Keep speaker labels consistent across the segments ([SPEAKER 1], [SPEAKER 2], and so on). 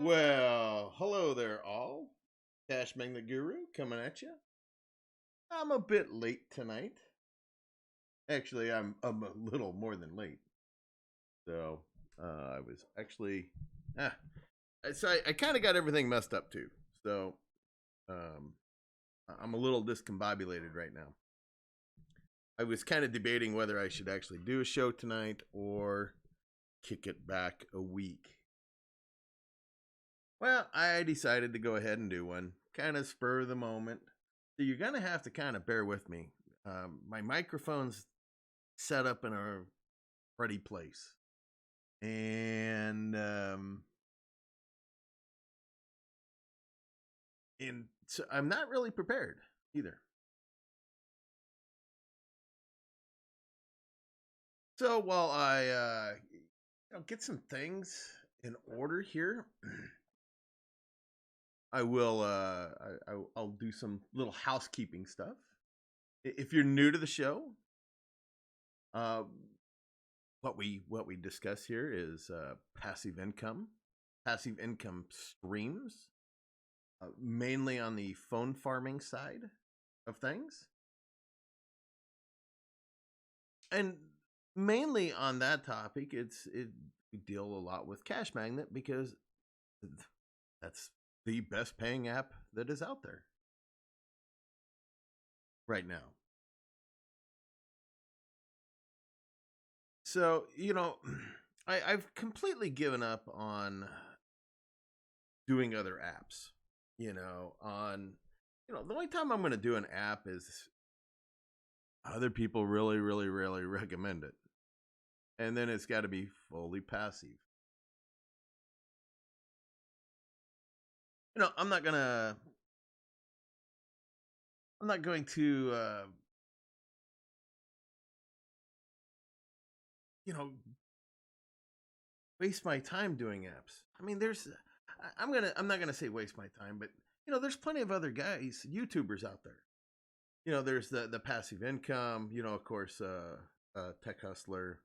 [SPEAKER 1] Well, hello there, all. Cashmagnet Guru coming at you. I'm a bit late tonight. Actually, I'm a little more than late. So I was actually, ah, I kind of got everything messed up too. So um, I'm a little discombobulated right now. I was kind of debating whether I should actually do a show tonight or kick it back a week. Well, I decided to go ahead and do one, kind of spur of the moment. So you're gonna have to kind of bear with me. My microphone's set up in a pretty place, and so I'm not really prepared either. So while I get some things in order here, I will I'll do some little housekeeping stuff. If you're new to the show, uh, what we discuss here is passive income streams, mainly on the phone farming side of things, and mainly on that topic, we deal a lot with Cashmagnet because that's the best paying app that is out there right now. So I've completely given up on doing other apps. The only time I'm going to do an app is other people really, really, really recommend it, and then it's got to be fully passive. You know, I'm not going to, you know, waste my time doing apps. I mean, I'm not gonna say waste my time, but there's plenty of other guys, YouTubers out there. There's the passive income. Of course, Tech Hustler,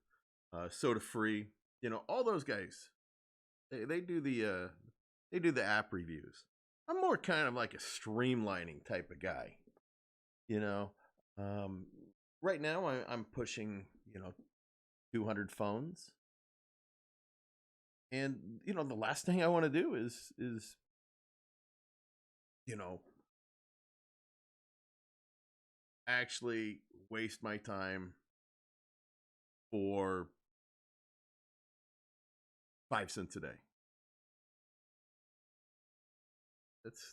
[SPEAKER 1] Soda Free. All those guys. They do the app reviews. I'm more kind of like a streamlining type of guy. You know, um, right now I'm pushing 200 phones, and the last thing I want to do is you know actually waste my time for 5 cents a day.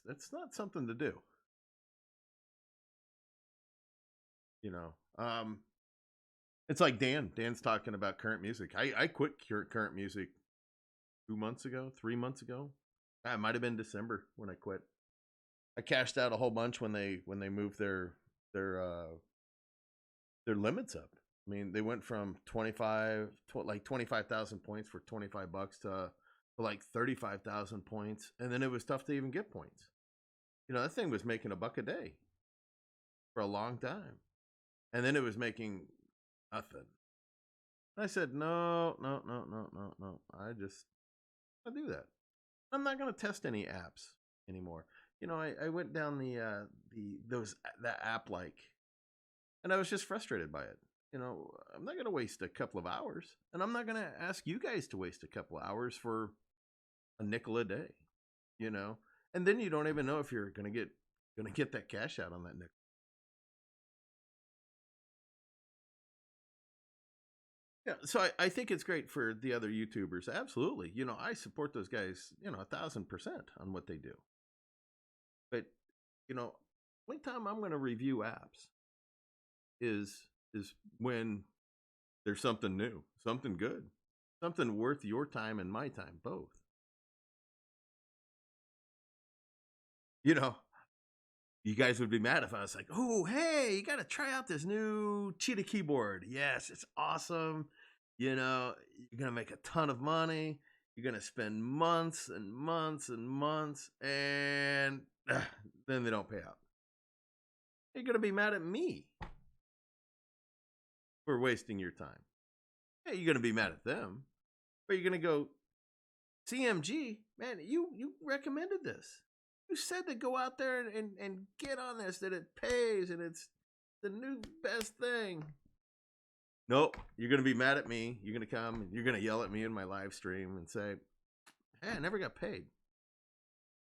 [SPEAKER 1] That's not something to do. You know, it's like Dan's talking about current music. I quit current music 2 months ago, 3 months ago. It might have been December when I quit. I cashed out a whole bunch when they moved their uh, their limits up. I mean, they went from 25,000 points for $25 to like 35,000 points, and then it was tough to even get points. That thing was making a buck a day for a long time, and then it was making nothing. And I said, no, no, no, no, no, no. I do that. I'm not going to test any apps anymore. I went down that app like, and I was just frustrated by it. I'm not going to waste a couple of hours, and I'm not going to ask you guys to waste a couple of hours for a nickel a day. And then you don't even know if you're going to get that cash out on that nickel. Yeah, so I think it's great for the other YouTubers. Absolutely, I support those guys, 1,000% on what they do. But only time I'm going to review apps is when there's something new, something good, something worth your time and my time both. You know, you guys would be mad if I was like, "Oh, hey, you got to try out this new Cheetah keyboard. Yes, it's awesome. You're going to make a ton of money. You're going to spend months and months and months, and then they don't pay out. You're going to be mad at me for wasting your time. Hey, you're going to be mad at them, but you're going to go, CMG, man, you recommended this. You said to go out there and get on this, that it pays and it's the new best thing. Nope, you're going to be mad at me. You're going to come and you're going to yell at me in my live stream and say, hey, I never got paid.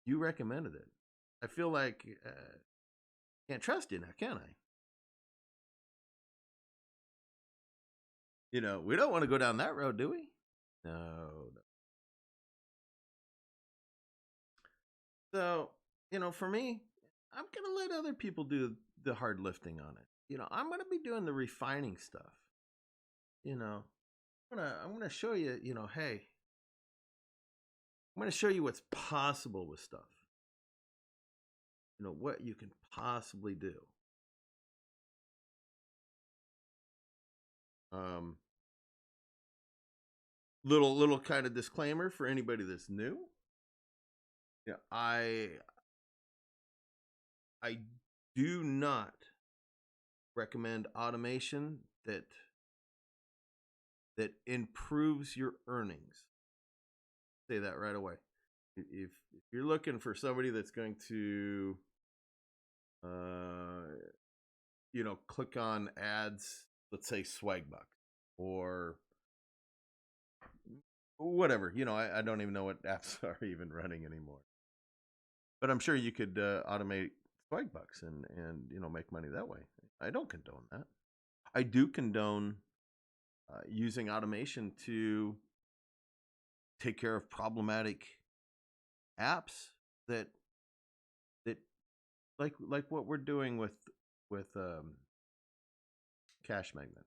[SPEAKER 1] You recommended it. I feel like can't trust you now, can I? You know, we don't want to go down that road, do we? No. So, you know, for me, I'm going to let other people do the hard lifting on it. You know, I'm going to be doing the refining stuff. You know, I'm going to show you, you know, hey, I'm going to show you what's possible with stuff. You know, what you can possibly do. Little kind of disclaimer for anybody that's new. Yeah, I do not recommend automation that improves your earnings. Say that right away. If you're looking for somebody that's going to you know, click on ads, let's say Swagbucks or whatever, you know, I don't even know what apps are even running anymore. But I'm sure you could automate Swagbucks and you know, make money that way. I don't condone that. I do condone using automation to take care of problematic apps that like what we're doing with Cashmagnet.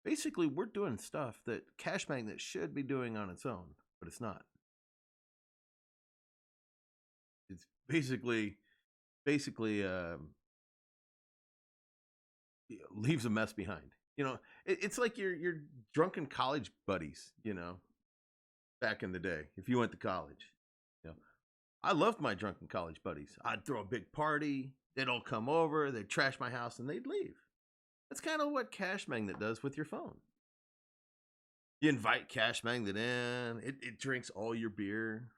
[SPEAKER 1] Basically, we're doing stuff that Cashmagnet should be doing on its own, but it's not. It's basically leaves a mess behind. You know, it's like your drunken college buddies. You know, back in the day, if you went to college, you know, I loved my drunken college buddies. I'd throw a big party. They'd all come over. They'd trash my house and they'd leave. That's kind of what Cashmagnet does with your phone. You invite Cashmagnet in. It drinks all your beer,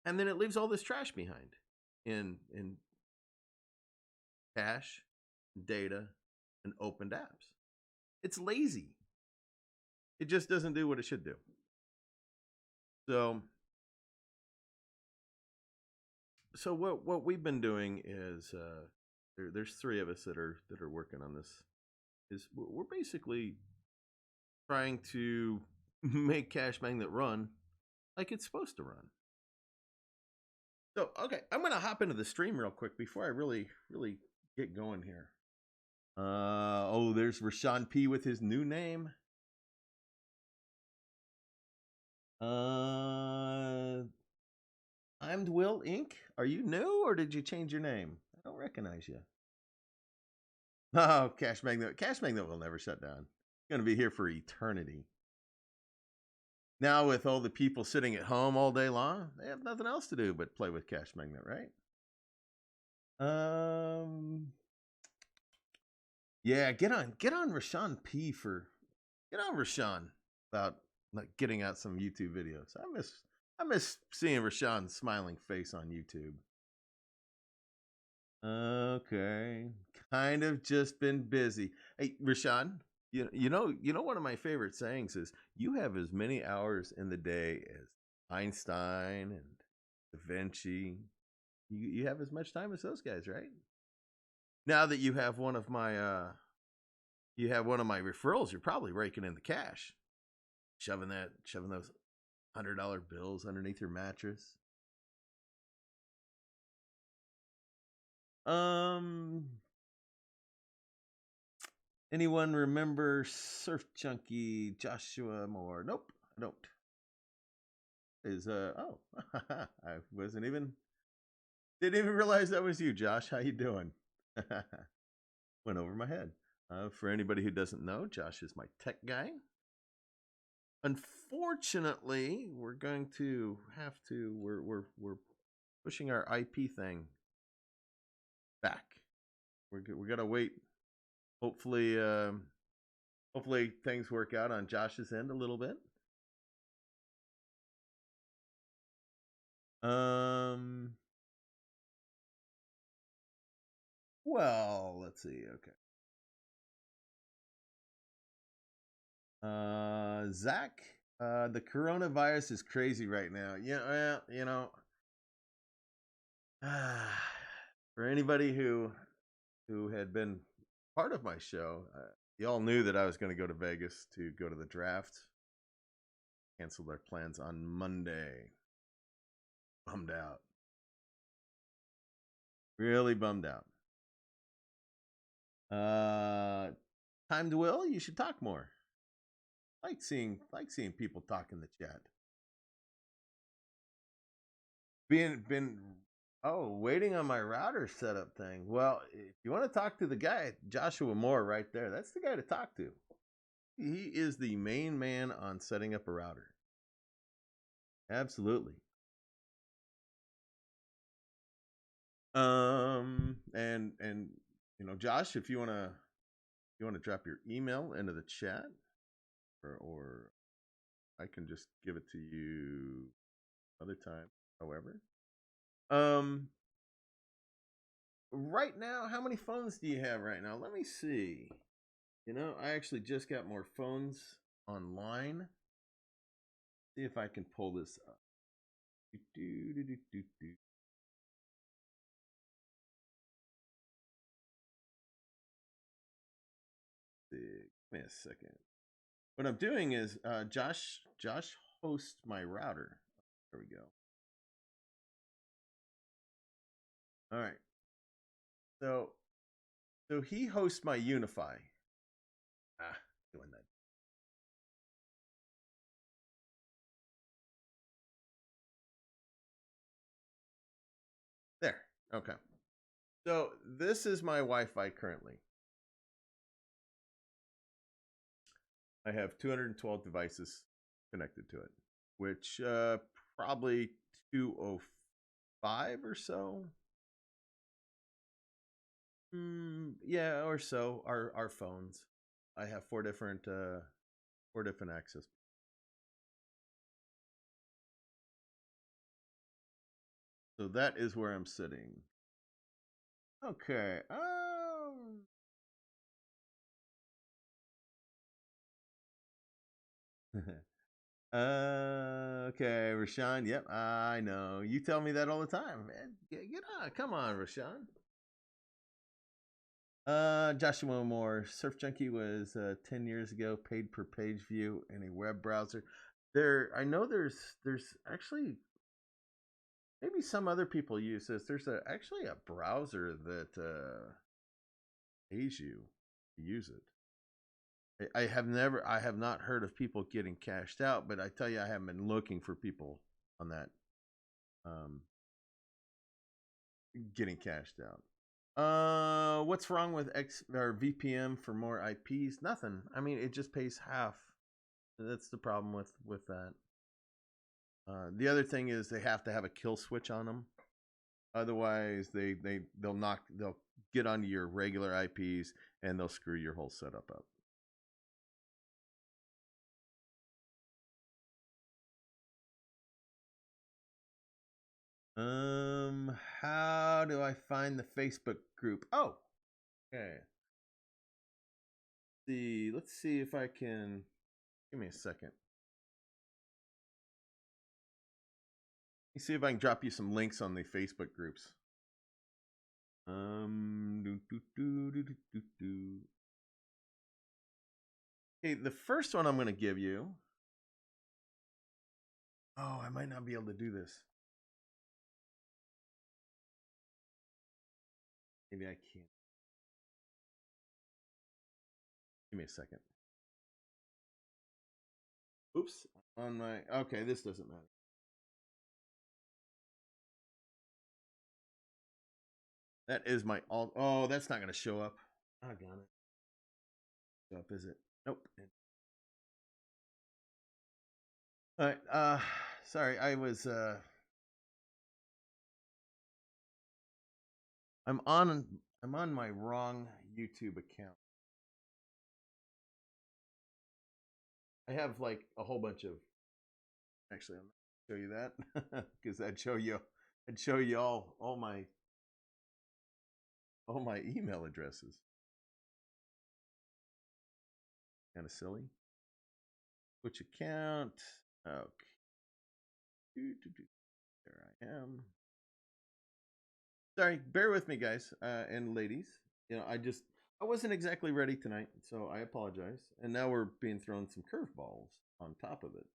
[SPEAKER 1] and then it leaves all this trash behind in cache, data, and opened apps. It's lazy. It just doesn't do what it should do. So what we've been doing is there's three of us that are working on this. Is we're basically trying to make Cashmagnet run like it's supposed to run. So okay, I'm gonna hop into the stream real quick before I really get going here. Oh, there's Rashawn P with his new name. I'm Will Inc. Are you new or did you change your name? I don't recognize you. Oh, Cashmagnet will never shut down. It's gonna be here for eternity. Now with all the people sitting at home all day long, they have nothing else to do but play with Cashmagnet, right? Yeah, get on Rashawn P for get on Rashawn about like getting out some YouTube videos. I miss seeing Rashawn's smiling face on YouTube. Okay, kind of just been busy. Hey, Rashawn, you know one of my favorite sayings is you have as many hours in the day as Einstein and Da Vinci. You have as much time as those guys, right? Now that you have one of my referrals, you're probably raking in the cash, shoving those $100 bills underneath your mattress. Anyone remember Surf Junkie Joshua Moore? Nope, I don't. Is oh, I didn't even realize that was you, Josh. How you doing? Went over my head. For anybody who doesn't know, Josh is my tech guy. Unfortunately, we're going to have to. We're pushing our IP thing back. We gotta wait. Hopefully, hopefully things work out on Josh's end a little bit. Um. Well, let's see. Okay. Zach. The coronavirus is crazy right now. Yeah. Well, for anybody who had been part of my show, y'all knew that I was going to go to Vegas to go to the draft. Canceled their plans on Monday. Bummed out. Really bummed out. Time to will. You should talk more. Like seeing people talk in the chat. Been waiting on my router setup thing. Well, if you want to talk to the guy, Joshua Moore, right there, that's the guy to talk to. He is the main man on setting up a router. Absolutely. And Josh, if you wanna drop your email into the chat, or I can just give it to you other time. However, right now, how many phones do you have right now? Let me see. I actually just got more phones online. See if I can pull this up. Give me a second. What I'm doing is Josh hosts my router. There we go. All right. So he hosts my Unify. Doing that. There. Okay. So this is my Wi-Fi currently. I have 212 devices connected to it, which probably 205 or so. Yeah, or so are phones. I have four different access. So that is where I'm sitting. Okay. Okay, Rashawn. Yep, I know. You tell me that all the time, man. Get on. Come on, Rashawn. Joshua Moore. Surf Junkie was 10 years ago, paid per page view in a web browser. I know there's actually maybe some other people use this. There's actually a browser that pays you to use it. I have not heard of people getting cashed out, but I tell you, I haven't been looking for people on that getting cashed out. What's wrong with VPN for more IPs? Nothing. I mean, it just pays half. That's the problem with that. The other thing is they have to have a kill switch on them. Otherwise, they'll get onto your regular IPs and they'll screw your whole setup up. How do I find the Facebook group? Oh, okay. Let's see if I can. Give me a second. Let me see if I can drop you some links on the Facebook groups. Okay, the first one I'm going to give you. Oh, I might not be able to do this. Maybe I can't. Give me a second. Oops. Okay, this doesn't matter. That is my alt. Oh, that's not going to show up. I got it. Show up, is it? Nope. All right. Sorry, I was. I'm on my wrong YouTube account. I have like a whole bunch of. Actually, show you that because I'd show you all my email addresses. Kind of silly. Which account? Okay. There I am. Sorry, bear with me, guys and ladies. You know, I wasn't exactly ready tonight, so I apologize. And now we're being thrown some curveballs on top of it.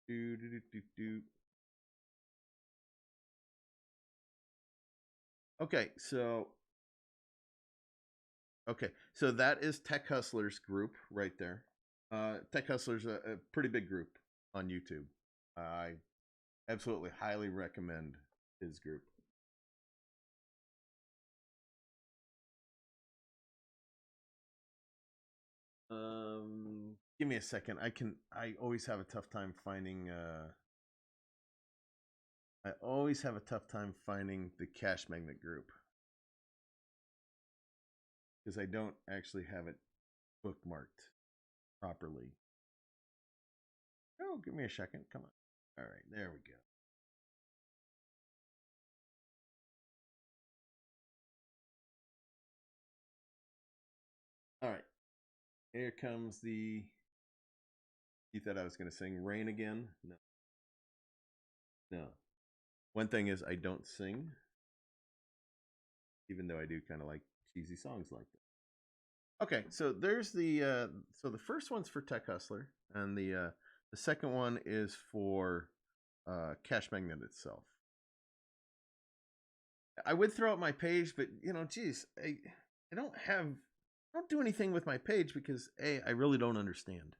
[SPEAKER 1] Do do do do do. Okay, so that is Tech Hustlers group right there. Tech Hustlers a pretty big group on YouTube. I absolutely highly recommend his group. Give me a second. I always have a tough time finding. I always have a tough time finding the Cashmagnet group because I don't actually have it bookmarked properly. Oh, give me a second. Come on. All right, there we go. All right, here comes the. You thought I was going to sing Rain again? No. No. One thing is, I don't sing, even though I do kind of like cheesy songs like that. Okay, so there's the. So the first one's for Tech Hustler, and the second one is for Cashmagnet itself. I would throw out my page, but you know, geez, I don't have, I don't do anything with my page because I really don't understand.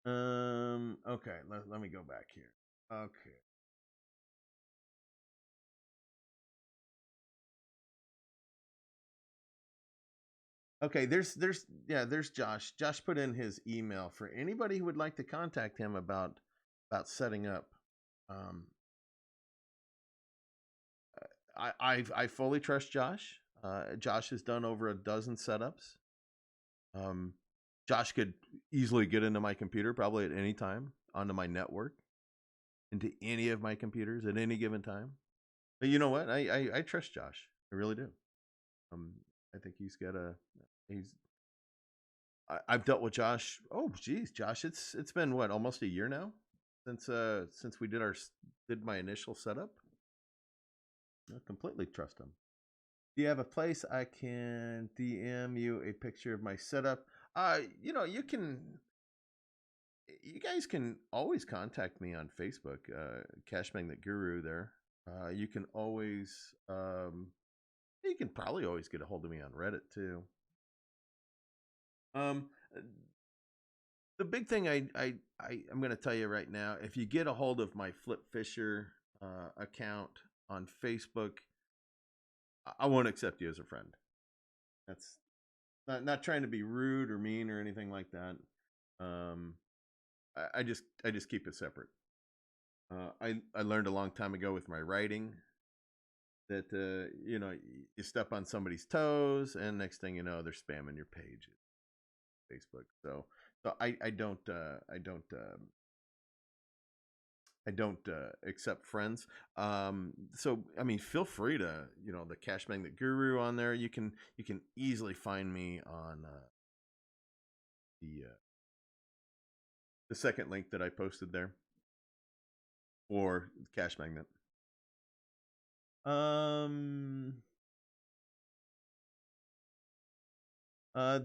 [SPEAKER 1] Okay, let me go back here. Okay. Okay, there's Josh. Josh put in his email for anybody who would like to contact him about setting up. Um, I fully trust Josh. Josh has done over a dozen setups. Um, Josh could easily get into my computer probably at any time onto my network, into any of my computers at any given time. But you know what? I trust Josh. I really do. Um, I think he's. I've dealt with Josh. Oh, geez, Josh, it's been what, almost a year now since we did my initial setup. I completely trust him. Do you have a place I can DM you a picture of my setup? You know, you guys can always contact me on Facebook, Cash Magnet Guru there. You can always, you can probably always get a hold of me on Reddit too. Um, the big thing I'm going to tell you right now, if you get a hold of my Flip Fisher account on Facebook, I won't accept you as a friend. That's not trying to be rude or mean or anything like that. Um, I just keep it separate. I learned a long time ago with my writing that you know, you step on somebody's toes, and next thing you know, they're spamming your page at Facebook. So I don't accept friends. So I mean, feel free to, you know, the Cash Magnet Guru on there. You can easily find me on the second link that I posted there for Cash Magnet.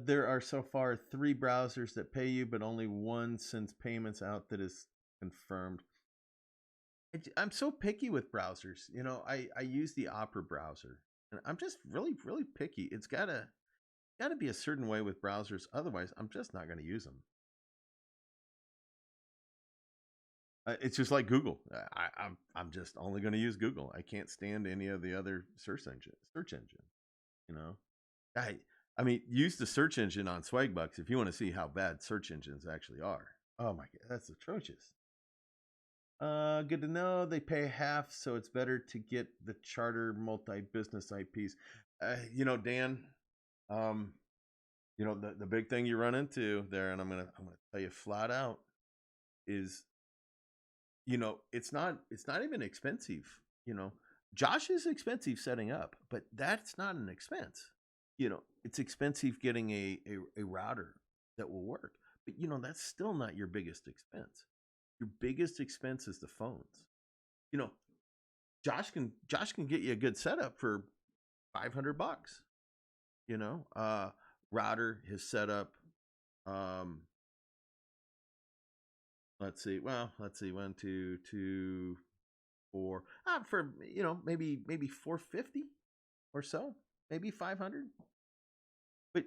[SPEAKER 1] There are so far 3 browsers that pay you, but only one sends payments out that is confirmed. I'm so picky with browsers. You know, I use the Opera browser, and I'm just really picky. It's gotta be a certain way with browsers, otherwise I'm just not going to use them. It's just like Google. I'm just only going to use Google. I can't stand any of the other search engine. You know, I I mean, use the search engine on Swagbucks if you want to see how bad search engines actually are. Oh my god, that's atrocious. Good to know. They pay half, so it's better to get the charter multi-business IPs. You know, Dan. Um, the big thing you run into there, and I'm gonna tell you flat out, is it's not even expensive. You know, Josh is expensive setting up, but that's not an expense. It's expensive getting a router that will work, but that's still not your biggest expense. Your biggest expense is the phones. You know, Josh can get you a good setup for $500. You know, router, his setup. Um, let's see, one, two, four. For maybe 450 or so, maybe 500. But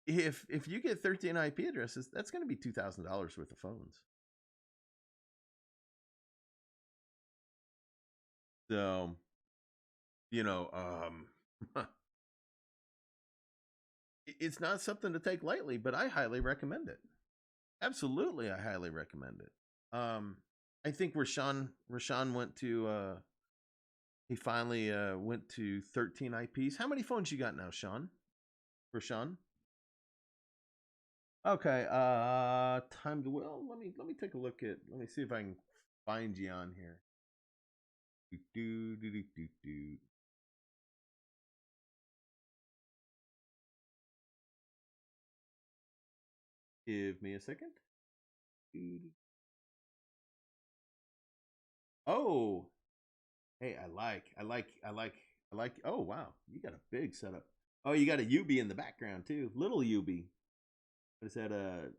[SPEAKER 1] if you get 13 IP addresses, that's going to be $2,000 worth of phones. So you know, it's not something to take lightly, but I highly recommend it. Absolutely, I highly recommend it. I think Rashawn went to he finally went to 13 IPs. How many phones you got now, Sean? Rashawn? Okay, time to let me take a look at let me see if I can find you on here. Do do do do do. Give me a second. Oh, hey, I like. Oh wow, you got a big setup. Oh, you got a UB in the background too, little UB. What is that? A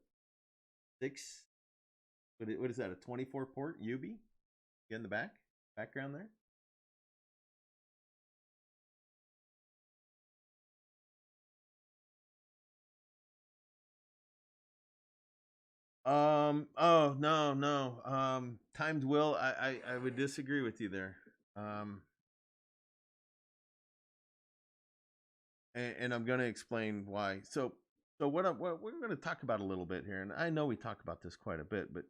[SPEAKER 1] six? What is that? A 24 port UB? In the background there. Oh no, no. Timed will. I would disagree with you there. Um, and I'm going to explain why. So what we're going to talk about a little bit here, and I know we talk about this quite a bit, but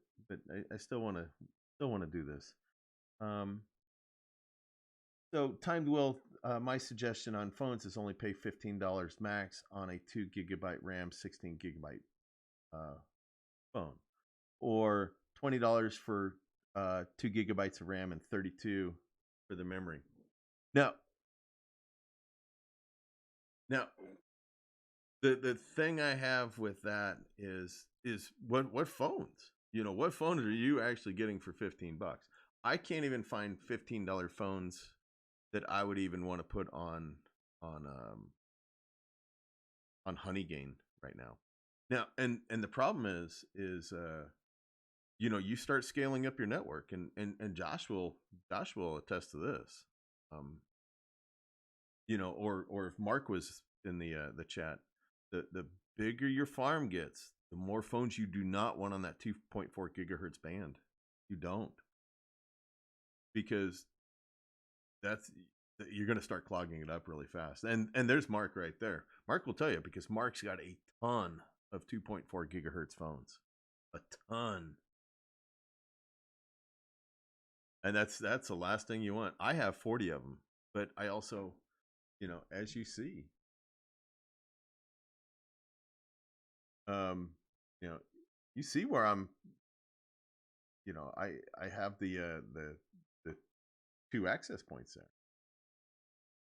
[SPEAKER 1] I still want to do this. Um, so timed will. My suggestion on phones is only pay $15 max on a 2 GB RAM, 16 GB uh, phone, or $20 for 2 GB of RAM and 32 for the memory. Now, now the thing I have with that is what phones? What phones are you actually getting for $15? I can't even find $15 phones that I would even want to put on on Honeygain right now. Now, and the problem is you start scaling up your network, and Josh will attest to this. Um, or if Mark was in the chat, the bigger your farm gets, the more phones you do not want on that 2.4 gigahertz band. You don't, because that's you're going to start clogging it up really fast. And there's Mark right there. Mark will tell you, because Mark's got a ton of 2.4 gigahertz phones, a ton, and that's the last thing you want. I have 40 of them, but I also, as you see, um, you know, you see where I have the two access points there.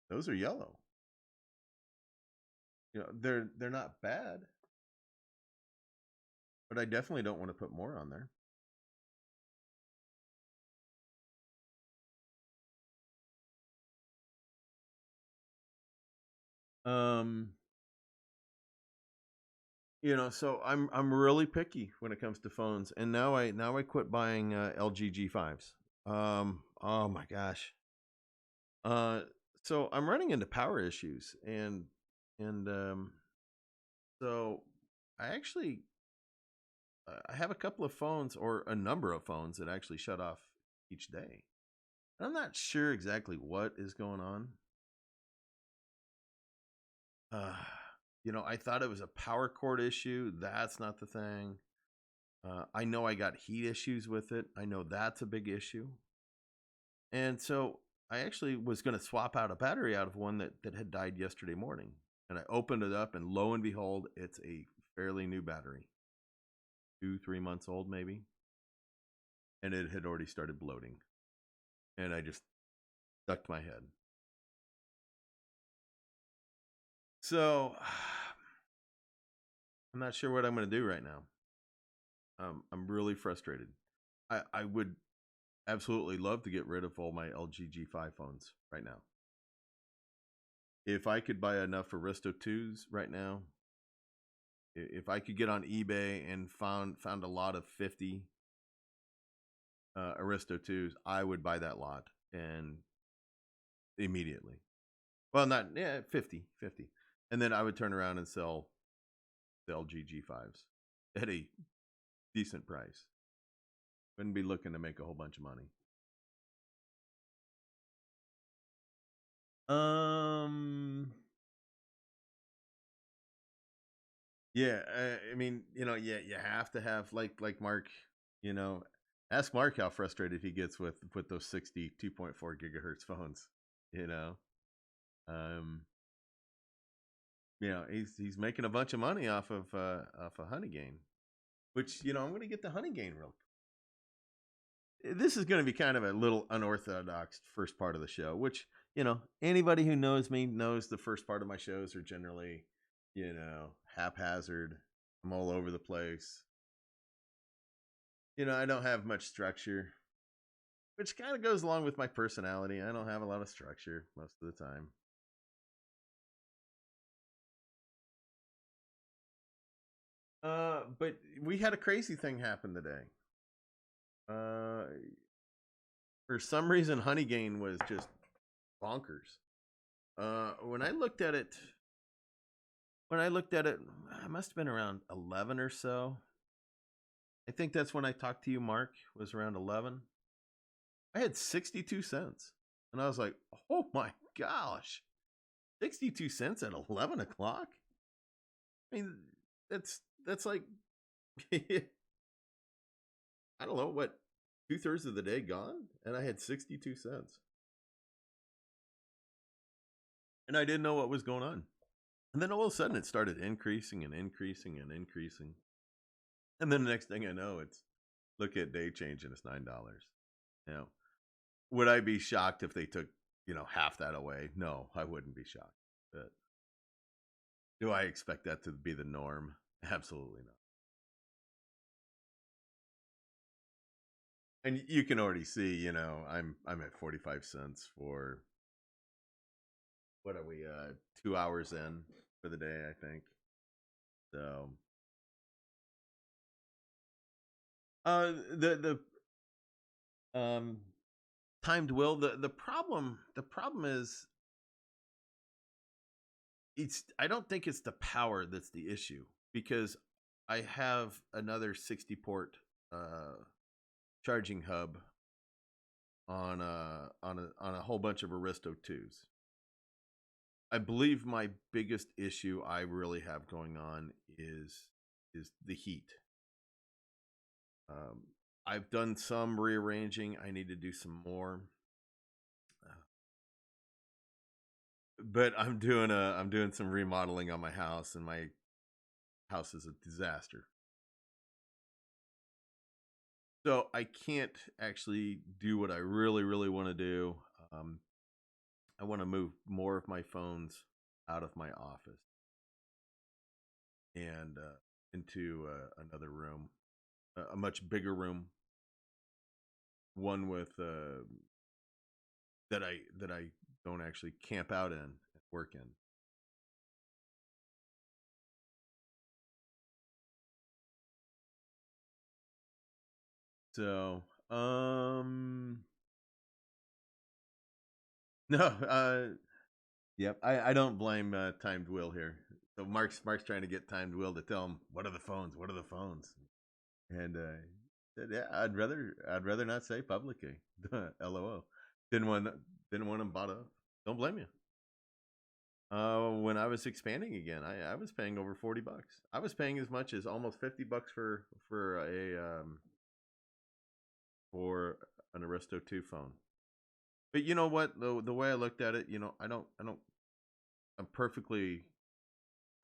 [SPEAKER 1] Those are yellow. They're not bad, but I definitely don't want to put more on there. Um, so I'm really picky when it comes to phones, and now I quit buying LG G5s. Oh my gosh. Uh, so I'm running into power issues, and so I actually I have a couple of phones, or a number of phones, that actually shut off each day. I'm not sure exactly what is going on. Uh, I thought it was a power cord issue. That's not the thing. I know I got heat issues with it. I know that's a big issue. And so I actually was going to swap out a battery out of one that had died yesterday morning. And I opened it up, and lo and behold, it's a fairly new battery, 2, 3 months old maybe, and it had already started bloating. And I just ducked my head. So I'm not sure what I'm going to do right now. I'm really frustrated. I would absolutely love to get rid of all my LG G5 phones right now. If I could buy enough Aristo 2s right now, if I could get on eBay and found a lot of 50 Aristo 2s, I would buy that lot and immediately. Well, not 50. And then I would turn around and sell the LG G5s at a decent price. Wouldn't be looking to make a whole bunch of money. Yeah, I mean, you have to have like Mark, ask Mark how frustrated he gets with those 62.4 gigahertz phones, you know. Um, he's making a bunch of money off of Honeygain, which I'm going to get the Honeygain real. This is going to be kind of a little unorthodox first part of the show, which anybody who knows me knows the first part of my shows are generally haphazard. I'm all over the place. I don't have much structure, which kind of goes along with my personality. I don't have a lot of structure most of the time. But we had a crazy thing happen today. For some reason, Honeygain was just bonkers. When I looked at it, it must have been around 11 or so. I think that's when I talked to you, Mark, was around 11. I had 62 cents. And I was like, oh my gosh, 62 cents at 11 o'clock? I mean, that's like, I don't know, what, 2/3 of the day gone? And I had 62 cents. And I didn't know what was going on. And then all of a sudden it started increasing and increasing and increasing. And then the next thing I know, it's look at day change and it's $9. Would I be shocked if they took, half that away? No, I wouldn't be shocked. But do I expect that to be the norm? Absolutely not. And you can already see, I'm at 45 cents for what are we 2 hours in for the day, I think. So the timed will, the problem is I don't think it's the power that's the issue, because I have another 60 port charging hub on a whole bunch of Aristo 2s. I believe my biggest issue I really have going on is the heat. I've done some rearranging. I need to do some more. But I'm doing some remodeling on my house, and my house is a disaster. So I can't actually do what I really, really want to do. I want to move more of my phones out of my office and into another room, a much bigger room, one with that I don't actually camp out in and work in. So, no, yep, I don't blame Timed Will here. So Mark's trying to get Timed Will to tell him what are the phones, and said, yeah, I'd rather not say publicly. LOL. Didn't want him bought up. Don't blame you. When I was expanding again, I was paying over $40. I was paying as much as almost $50 for an Aristo 2 phone. But you know what? The way I looked at it, I'm perfectly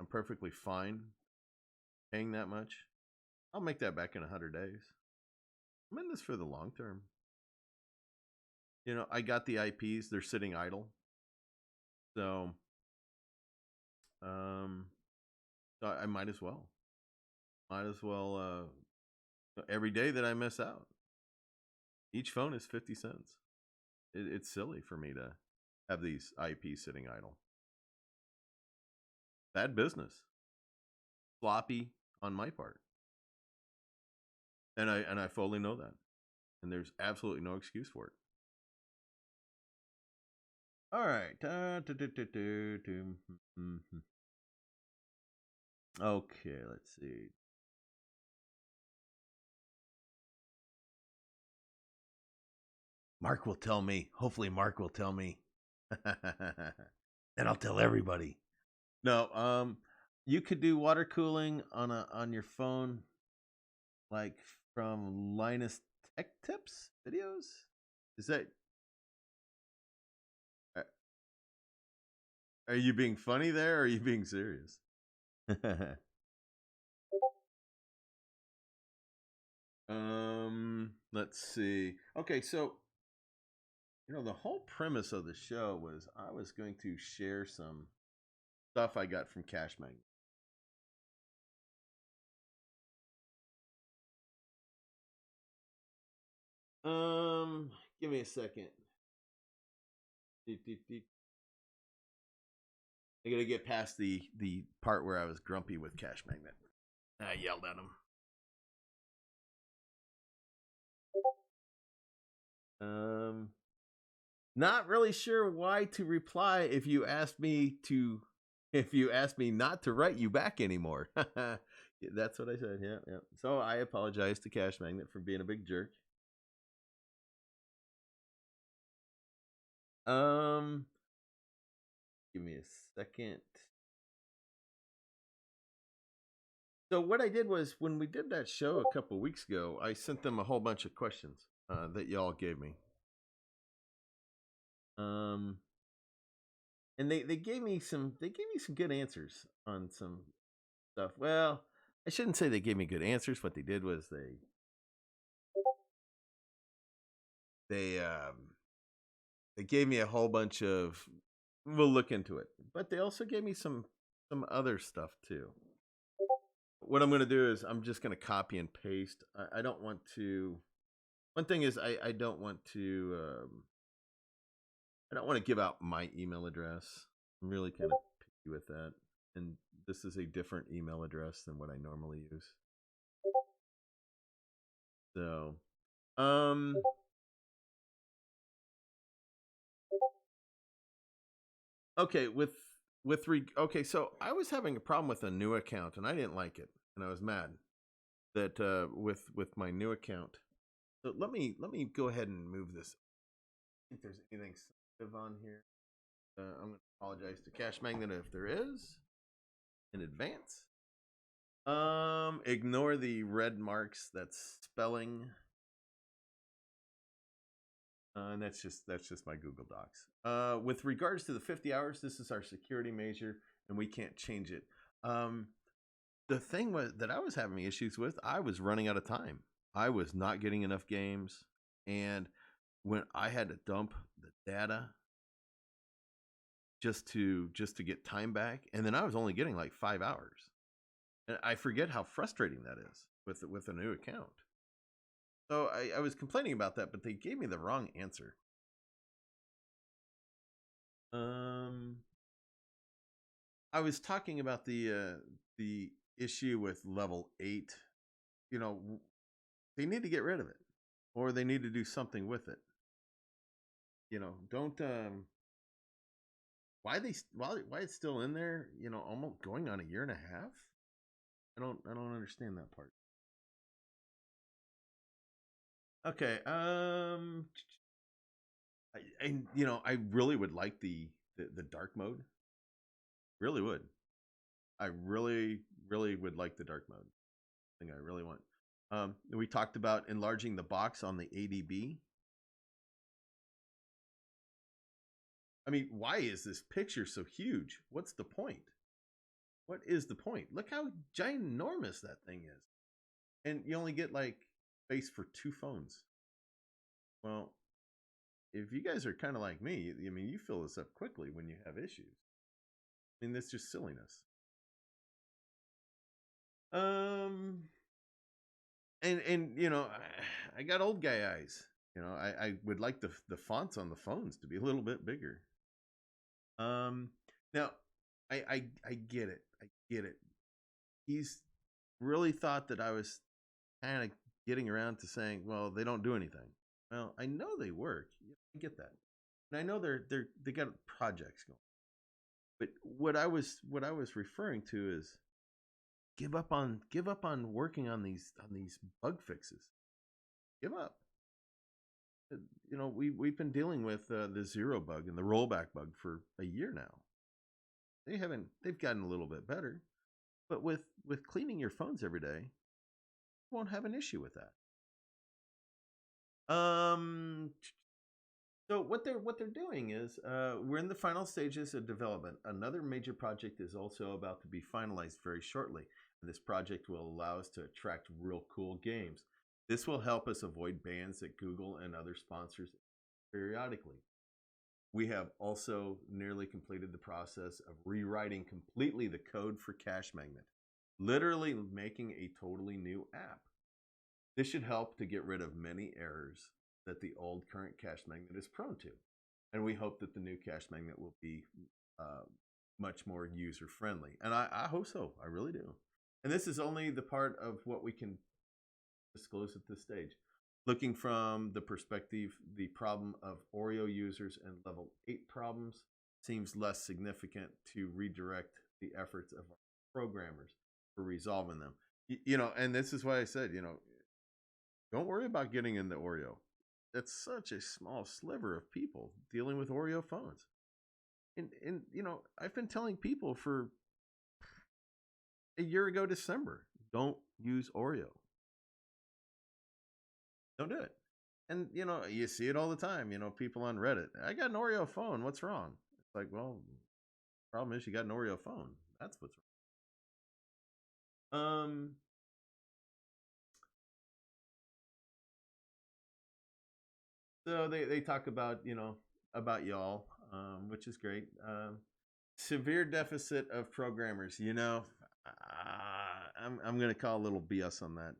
[SPEAKER 1] I'm perfectly fine paying that much. I'll make that back in 100 days. I'm in this for the long term. You know, I got the IPs, they're sitting idle. So, I might as well. Every day that I miss out. Each phone is 50 cents. It's silly for me to have these IPs sitting idle. Bad business. Sloppy on my part. And I fully know that. And there's absolutely no excuse for it. All right. Okay, let's see. Mark will tell me. Hopefully Mark will tell me. And I'll tell everybody. No, you could do water cooling on your phone, like from Linus Tech Tips videos. Is that? Are you being funny there, or are you being serious? Let's see. Okay, so the whole premise of the show was I was going to share some stuff I got from Cashmagnet. Give me a second. I gotta get past the part where I was grumpy with Cashmagnet. I yelled at him. Not really sure why to reply if you asked me not to write you back anymore. That's what I said. Yeah. So I apologize to Cashmagnet for being a big jerk. Give me a second. So what I did was when we did that show a couple weeks ago, I sent them a whole bunch of questions that y'all gave me. And they gave me some good answers on some stuff. Well, I shouldn't say they gave me good answers. What they did was they gave me a whole bunch of, we'll look into it, but they also gave me some other stuff too. What I'm going to do is I'm just going to copy and paste. I don't want to. One thing is I don't want to. I don't want to give out my email address. I'm really kind of picky with that, and this is a different email address than what I normally use. So, okay, okay, so I was having a problem with a new account, and I didn't like it, and I was mad that with my new account. So let me go ahead and move this. I think there's anything sensitive on here. I'm going to apologize to Cashmagnet if there is in advance. Ignore the red marks. That's spelling. And that's just my Google Docs. With regards to the 50 hours, this is our security measure, and we can't change it. The thing that I was having issues with, I was running out of time. I was not getting enough games, and when I had to dump the data just to get time back, and then I was only getting like 5 hours, and I forget how frustrating that is with a new account. So I was complaining about that, but they gave me the wrong answer. I was talking about the issue with level 8. They need to get rid of it, or they need to do something with it. Don't why it's still in there? Almost going on a year and a half. I don't understand that part. Okay. I really would like the dark mode. Really would. I really would like the dark mode. Thing I really want. We talked about enlarging the box on the ADB. I mean, why is this picture so huge? What's the point? what is the point? Look how ginormous that thing is. And you only get like space for 2 phones. Well, if you guys are kind of like me, I mean, you fill this up quickly when you have issues. I mean, that's just silliness. And you know, I got old guy eyes. You know, I would like the fonts on the phones to be a little bit bigger. Now, I get it. I get it. He's really thought that I was kind of getting around to saying, well, they don't do anything. Well, I know they work. I get that, and I know they got projects going. But what I was referring to is give up on working on these bug fixes. Give up. You know, we've been dealing with the zero bug and the rollback bug for a year now. They've gotten a little bit better, but with cleaning your phones every day, you won't have an issue with that. So what they're doing is we're in the final stages of development. Another major project is also about to be finalized very shortly. And this project will allow us to attract real cool games. This will help us avoid bans that Google and other sponsors periodically. We have also nearly completed the process of rewriting completely the code for Cashmagnet, literally making a totally new app. This should help to get rid of many errors that the old current Cashmagnet is prone to. And we hope that the new Cashmagnet will be much more user-friendly. And I hope so. I really do. And this is only the part of what we can disclose at this stage. Looking from the perspective, the problem of Oreo users and level 8 problems seems less significant to redirect the efforts of our programmers for resolving them. You know, and this is why I said, you know, don't worry about getting into Oreo. That's such a small sliver of people dealing with Oreo phones. And you know, I've been telling people for a year ago December, don't use Oreo. Don't do it. And you know, you see it all the time, you know, people on Reddit. I got an Oreo phone, what's wrong? It's like, well, the problem is you got an Oreo phone. That's what's wrong. So they talk about, you know, about y'all, which is great. Severe deficit of programmers. You know, I'm going to call a little BS on that.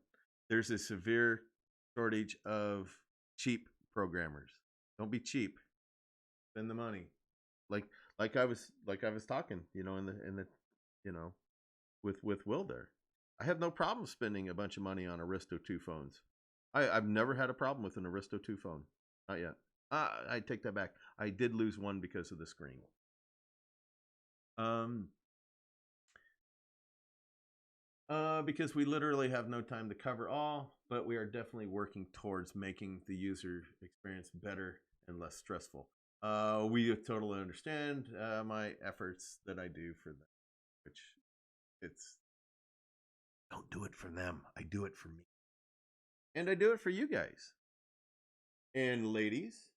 [SPEAKER 1] There's a severe shortage of cheap programmers. Don't be cheap. Spend the money. Like I was talking, you know, in the you know, with Will there. I have no problem spending a bunch of money on Aristo 2 phones. I've never had a problem with an Aristo 2 phone. Not yet. I take that back. I did lose one because of the screen. Because we literally have no time to cover all, but we are definitely working towards making the user experience better and less stressful. We totally understand my efforts that I do for them, which it's don't do it for them. I do it for me, and I do it for you guys and ladies.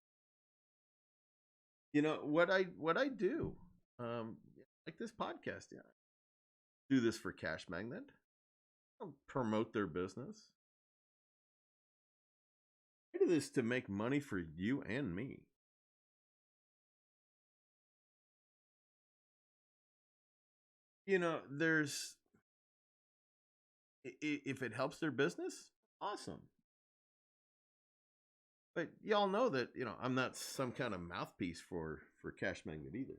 [SPEAKER 1] You know what I do, like this podcast. Yeah, do this for Cashmagnet. I'll promote their business. I do this to make money for you and me. You know, there's if it helps their business, awesome. But y'all know that, you know, I'm not some kind of mouthpiece for Cashmagnet either.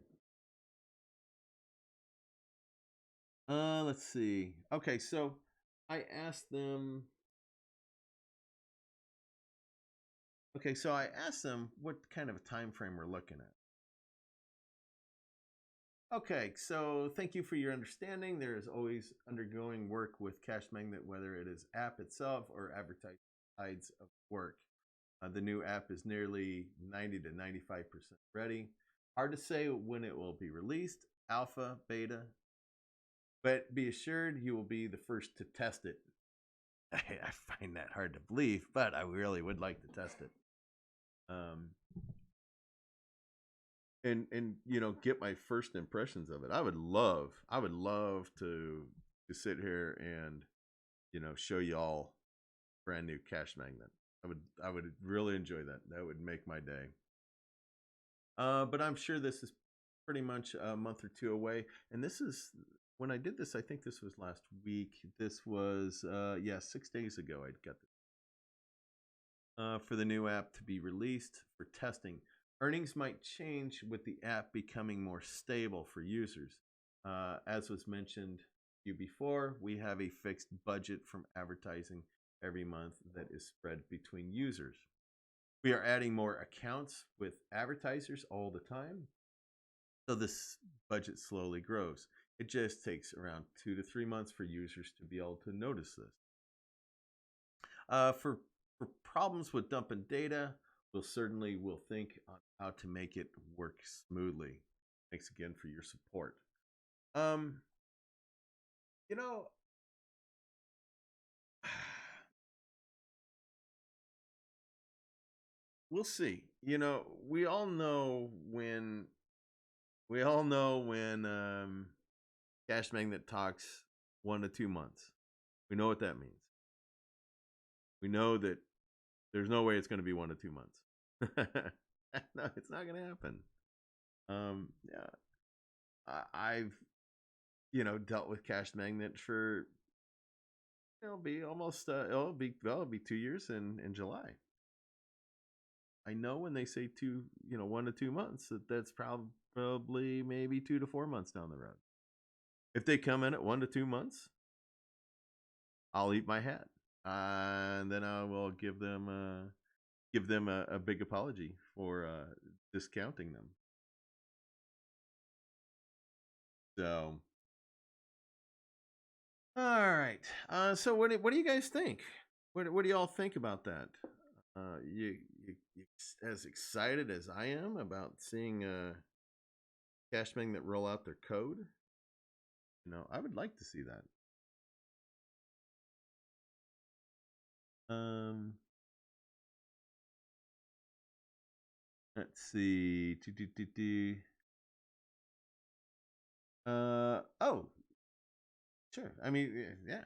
[SPEAKER 1] Let's see. Okay, so I asked them. Okay, so I asked them what kind of a time frame we're looking at. Okay, so thank you for your understanding. There is always undergoing work with Cashmagnet, whether it is app itself or advertising sides of work. The new app is nearly 90 to 95% ready. Hard to say when it will be released, alpha, beta, but be assured you will be the first to test it. I find that hard to believe, but I really would like to test it. and get my first impressions of it. I would love to sit here and show you all brand new Cashmagnet. I would really enjoy that. That would make my day. But I'm sure this is pretty much a month or two away. And this is when I did this. I think this was last week. This was 6 days ago. I'd got this for the new app to be released for testing. Earnings might change with the app becoming more stable for users. As was mentioned to you before, we have a fixed budget from advertising every month that is spread between users. We are adding more accounts with advertisers all the time, so this budget slowly grows. It just takes around 2 to 3 months for users to be able to notice this. For problems with dumping data, we'll think on how to make it work smoothly. Thanks again for your support. You know, we'll see. We all know when Cashmagnet talks 1 to 2 months. We know what that means. We know that there's no way it's going to be 1 to 2 months. No, it's not going to happen. I've dealt with Cashmagnet for it'll be 2 years in July. I know when they say 1 to 2 months, that's probably maybe 2 to 4 months down the road. If they come in at 1 to 2 months, I'll eat my hat, and then I will give them a big apology for discounting them. So, all right. So what do you guys think? What do y'all think about that? You as excited as I am about seeing Cashmagnet roll out their code? I would like to see that. Let's see. Oh, sure. I mean, yeah.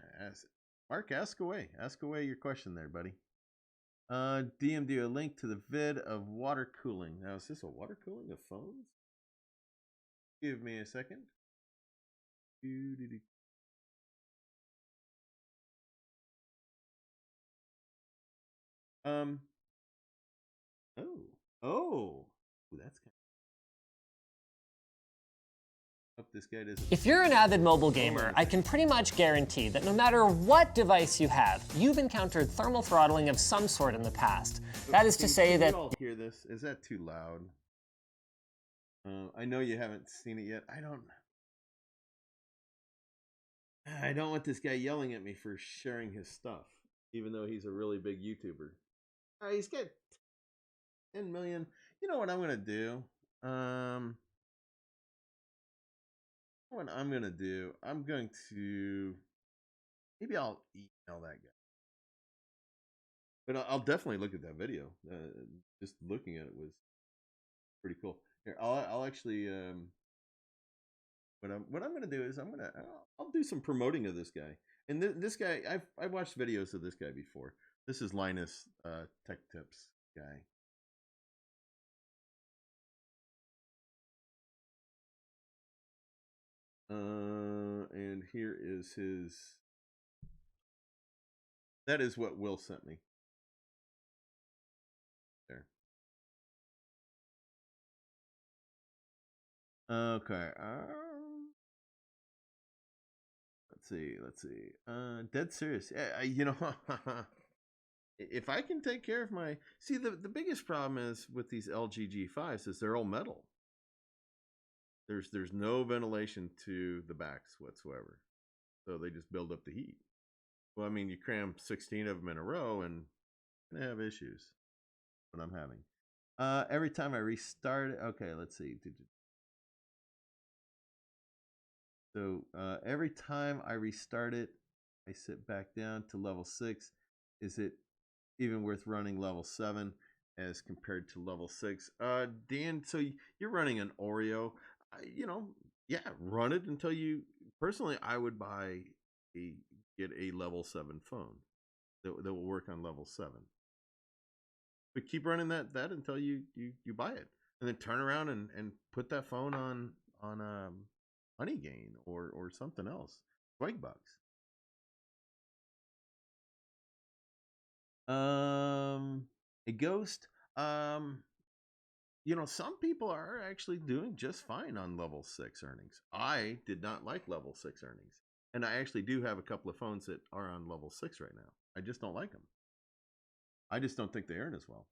[SPEAKER 1] Mark, ask away. Ask away your question there, buddy. DMD a link to the vid of water cooling. Now, is this a water cooling of phones? Give me a second. Oh, that's kind of. This guy doesn't.
[SPEAKER 2] If you're an avid mobile gamer, I can pretty much guarantee that no matter what device you have, you've encountered thermal throttling of some sort in the past. That is to say that.
[SPEAKER 1] Can you all hear this? Is that too loud? I know you haven't seen it yet. I don't want this guy yelling at me for sharing his stuff, even though he's a really big YouTuber. He's got 10 million. You know what I'm gonna do? What I'm gonna do? I'm going to maybe I'll email that guy, but I'll definitely look at that video. Just looking at it was pretty cool. Here, I'll actually what I'm gonna do is I'll do some promoting of this guy. And this guy, I've watched videos of this guy before. This is Linus Tech Tips guy. And here is his. That is what Will sent me. There. Okay. Let's see. Dead serious. If I can take care of my the biggest problem is with these LG G5s is they're all metal. There's no ventilation to the backs whatsoever, so they just build up the heat. Well, I mean, you cram 16 of them in a row and you're gonna have issues. What I'm having. Every time I restart it. Okay, let's see. So every time I restart it, I sit back down to level 6. Is it even worth running level 7? as compared to level 6. Dan, so you're running an Oreo. You know, yeah, run it until you. Personally, I would a get a level 7 phone that will work on level 7. But keep running that until you buy it, and then turn around and put that phone on Honey Gain or something else. Swag bucks. A ghost. You know, some people are actually doing just fine on level 6 earnings. I did not like level 6 earnings. And I actually do have a couple of phones that are on level 6 right now. I just don't like them. I just don't think they earn as well.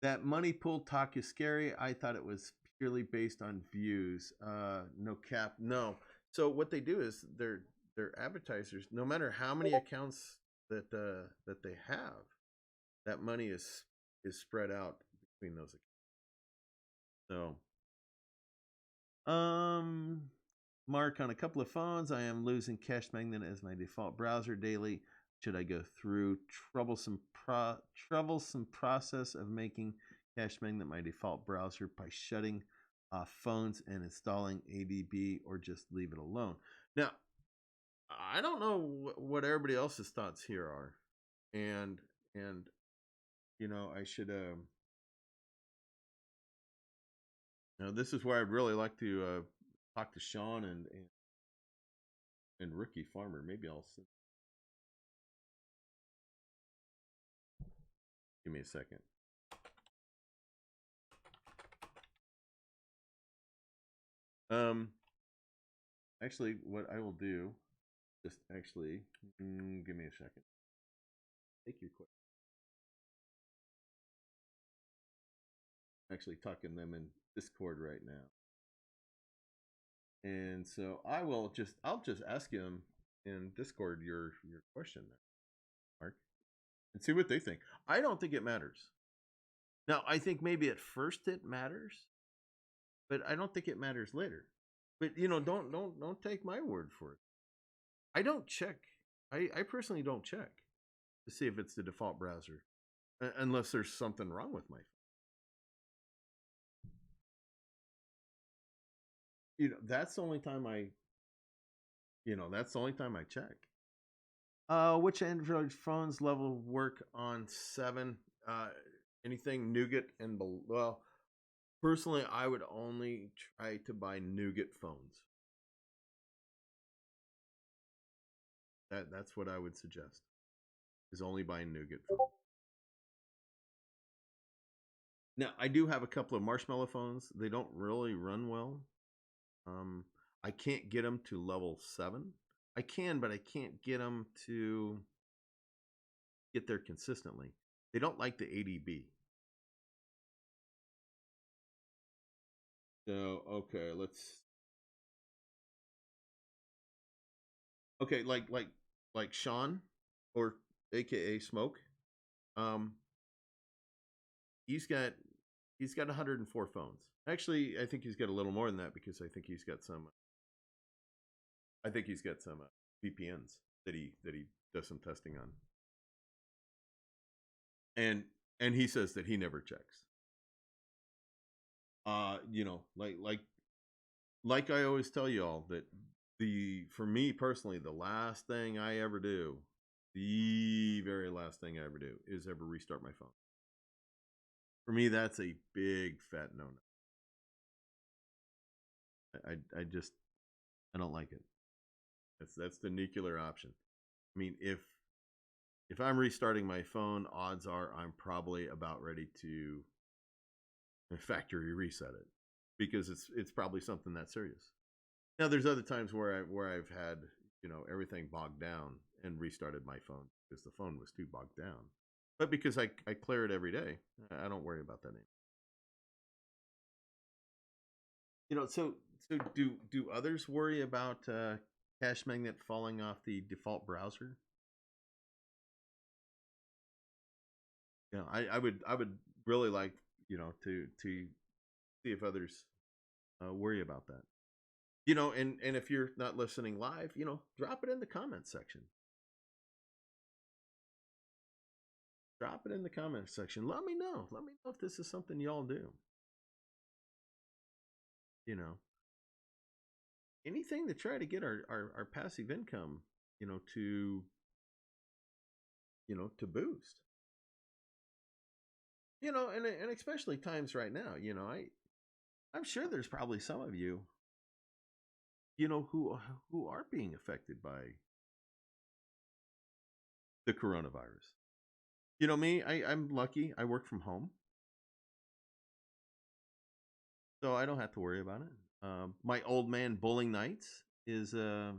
[SPEAKER 1] That money pool talk is scary. I thought it was purely based on views. No cap. No. So what they do is they're advertisers. No matter how many accounts that they have, that money is spread out between those accounts. So, Mark, on a couple of phones, I am losing Cashmagnet as my default browser daily. Should I go through troublesome process of making Cashmagnet my default browser by shutting off phones and installing ADB, or just leave it alone? Now, I don't know what everybody else's thoughts here are, and you know, I should now this is where I'd really like to talk to Sean and Ricky Farmer. Maybe I'll give me a second. Actually, what I will do, just actually, give me a second. Take your question. Actually, talking them in Discord right now, and so I'll just ask him in Discord your question, Mark, and see what they think. I don't think it matters. Now, I think maybe at first it matters, but I don't think it matters later. But you know, don't take my word for it. I don't check. I personally don't check to see if it's the default browser, unless there's something wrong with my phone. You know, that's the only time I check. Which Android phones level work on 7? Anything Nougat and below. Well, personally, I would only try to buy Nougat phones. That's what I would suggest. Is only buying Nougat phones. Now, I do have a couple of Marshmallow phones. They don't really run well. I can't get them to level 7. I can, but I can't get them to get there consistently. They don't like the ADB. So, okay, like Sean, or AKA Smoke. Um, he's got 104 phones. Actually, I think he's got a little more than that, because I think he's got some VPNs that he does some testing on. And he says that he never checks. You know, like I always tell you all, that for me personally, the last thing I ever do, the very last thing I ever do, is ever restart my phone. For me, that's a big fat no-no. I don't like it. That's the nuclear option. I mean, if I'm restarting my phone, odds are I'm probably about ready to factory reset it, because it's probably something that serious. Now, there's other times where I've had, you know, everything bogged down and restarted my phone because the phone was too bogged down. But because I clear it every day, I don't worry about that anymore. You know, so do others worry about Cashmagnet falling off the default browser? You know, I would really like, you know, to see if others worry about that. You know, and if you're not listening live, you know, drop it in the comments section. Drop it in the comment section. Let me know. Let me know if this is something y'all do. You know, anything to try to get our passive income, to boost. And especially times right now, I'm sure there's probably some of you, who are being affected by the coronavirus. Me, I'm lucky. I work from home, so I don't have to worry about it. My old man bowling nights is my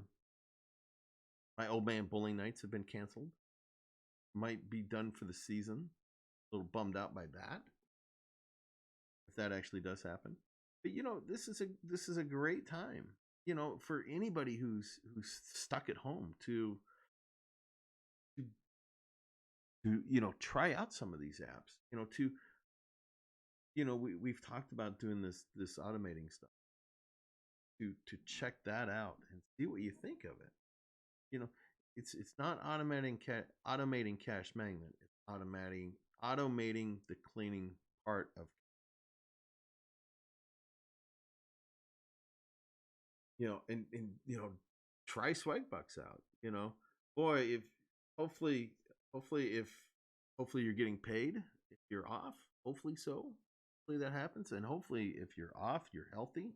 [SPEAKER 1] old man bowling nights have been canceled. Might be done for the season. A little bummed out by that, if that actually does happen. But this is a great time, for anybody who's stuck at home to try out some of these apps. We've talked about doing this automating stuff. To check that out and see what you think of it. It's not automating Cashmagnet. It's automating the cleaning part of. And try Swagbucks out. Boy, if hopefully you're getting paid if you're off. Hopefully so. Hopefully that happens, and hopefully if you're off, you're healthy.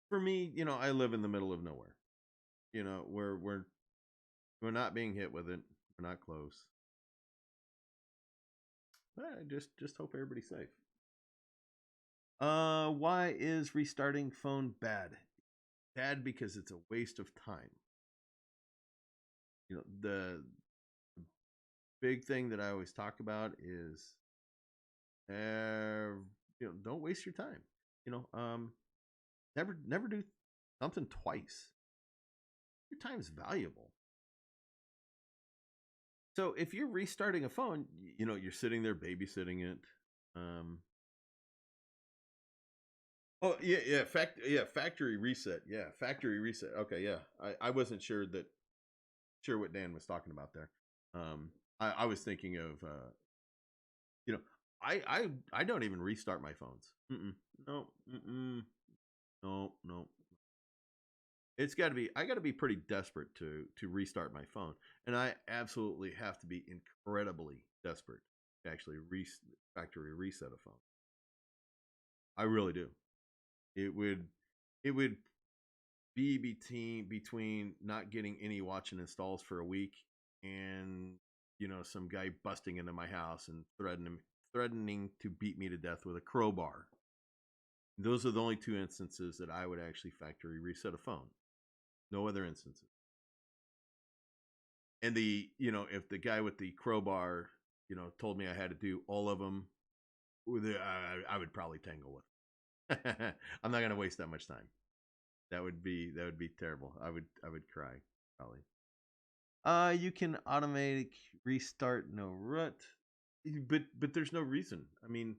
[SPEAKER 1] For me, I live in the middle of nowhere. We're not being hit with it. We're not close. But I just hope everybody's safe. Why is restarting phone bad? Bad because it's a waste of time. The big thing that I always talk about is, don't waste your time. Never do something twice. Your time's valuable. So if you're restarting a phone, you're sitting there babysitting it. Factory reset. Yeah, factory reset. Okay, yeah. I wasn't sure what Dan was talking about there. I was thinking of I don't even restart my phones. No. No. It's got to be. I got to be pretty desperate to restart my phone, and I absolutely have to be incredibly desperate to actually factory reset a phone. I really do. It would be between not getting any watch and installs for a week and some guy busting into my house and threatening to beat me to death with a crowbar. Those are the only two instances that I would actually factory reset a phone. No other instances. And if the guy with the crowbar, told me I had to do all of them, I would probably tangle with it. I'm not going to waste that much time. That would be terrible. I would cry probably. You can automatic restart no rut, but there's no reason. I mean,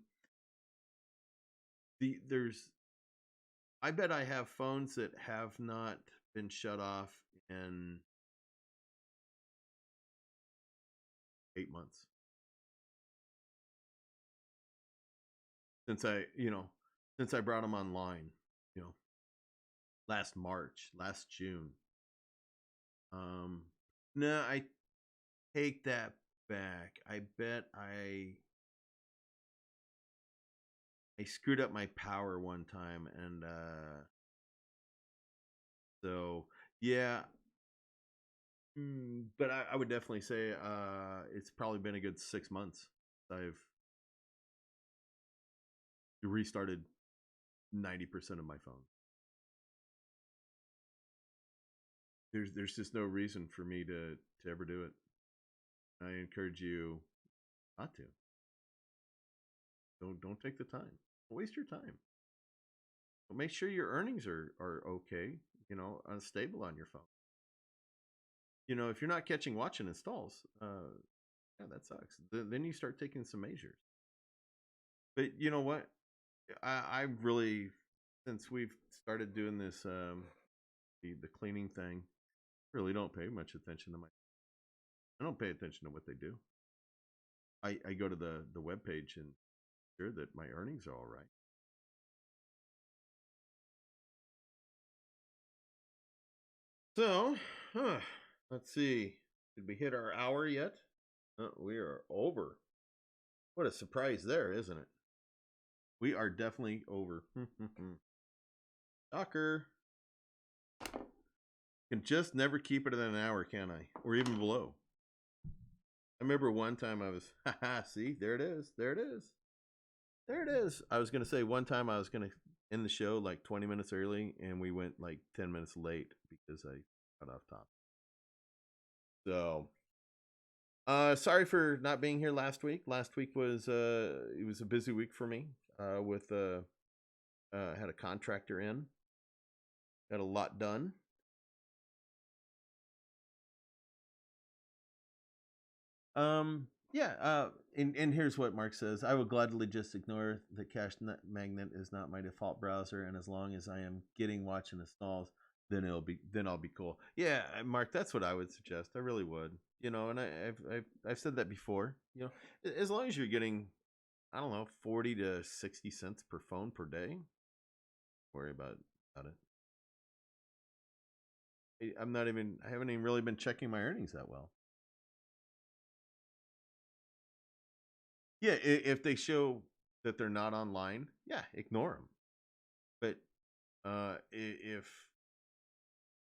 [SPEAKER 1] I bet I have phones that have not been shut off in 8 months since I brought them online. Last March, last June. No, I take that back. I bet I screwed up my power one time, and so yeah. But I would definitely say it's probably been a good 6 months. I've restarted 90% of my phone. There's just no reason for me to ever do it. I encourage you not to. Don't take the time. Don't waste your time. But make sure your earnings are okay, unstable on your phone. If you're not catching watch and installs, yeah, that sucks. Then you start taking some measures. But you know what? I really, since we've started doing this, the cleaning thing, really don't pay much attention to my. I don't pay attention to what they do. I go to the web page and sure that my earnings are all right. So, let's see. Did we hit our hour yet? We are over. What a surprise there, isn't it? We are definitely over. Shocker. Can just never keep it at an hour, can I? Or even below. I remember one time I was, see, there it is. There it is. There it is. I was going to say one time I was going to end the show like 20 minutes early, and we went like 10 minutes late because I got off top. So, sorry for not being here last week. Last week was, it was a busy week for me with, had a contractor in. Got a lot done. Yeah, and here's what Mark says. I will gladly just ignore the Cashmagnet is not my default browser, and as long as I am getting watch and installs, then I'll be cool. Yeah, Mark, that's what I would suggest. I really would. You know, and I've said that before. You know, as long as you're getting, I don't know, 40 to 60 cents per phone per day, don't worry about it. I haven't even really been checking my earnings that well. Yeah, if they show that they're not online, yeah, ignore them. But if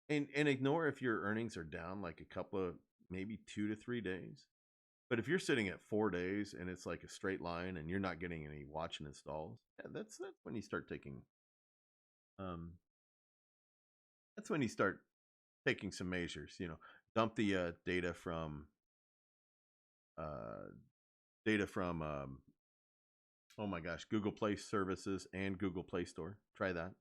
[SPEAKER 1] and ignore if your earnings are down like a couple of maybe 2 to 3 days. But if you're sitting at 4 days and it's like a straight line and you're not getting any watch and installs, yeah, that's when you start taking that's when you start taking some measures. You know, dump the data from oh my gosh, Google Play Services and Google Play Store. Try that.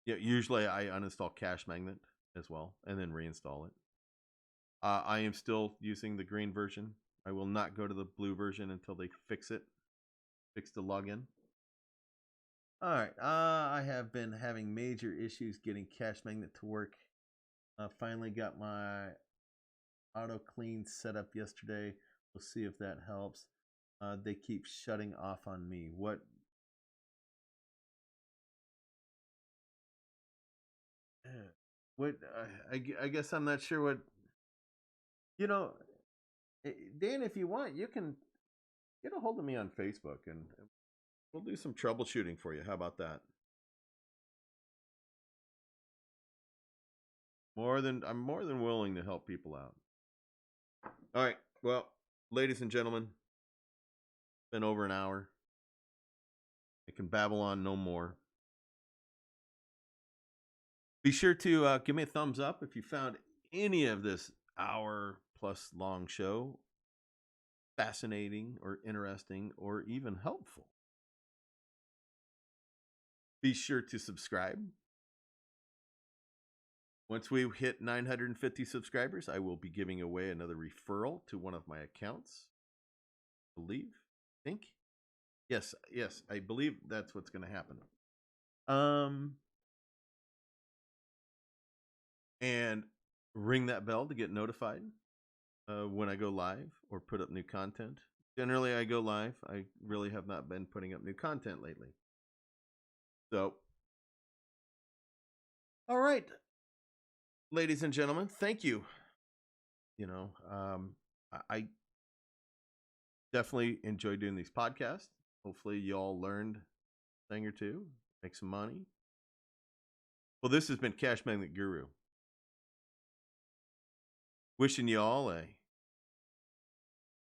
[SPEAKER 1] Yeah, usually I uninstall Cashmagnet as well and then reinstall it. I am still using the green version. I will not go to the blue version until they fix the login. All right, I have been having major issues getting Cashmagnet to work. Finally got my auto clean set up yesterday. We'll see if that helps. They keep shutting off on me. What? What? I guess I'm not sure what. You know, Dan, if you want, you can get a hold of me on Facebook and we'll do some troubleshooting for you. How about that? I'm more than willing to help people out. All right. Well, ladies and gentlemen, it's been over an hour. I can babble on no more. Be sure to give me a thumbs up if you found any of this hour plus long show fascinating or interesting or even helpful. Be sure to subscribe. Once we hit 950 subscribers, I will be giving away another referral to one of my accounts. Think. Yes, I believe that's what's going to happen. And ring that bell to get notified when I go live or put up new content. Generally, I go live. I really have not been putting up new content lately. So, all right, ladies and gentlemen, thank you. You know, I definitely enjoy doing these podcasts. Hopefully, you all learned a thing or two, make some money. Well, this has been Cashmagnet Guru. Wishing you all a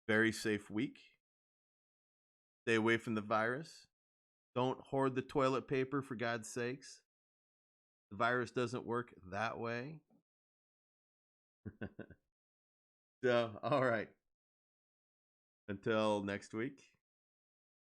[SPEAKER 1] very safe week. Stay away from the virus. Don't hoard the toilet paper, for God's sakes. The virus doesn't work that way. So, all right. Until next week.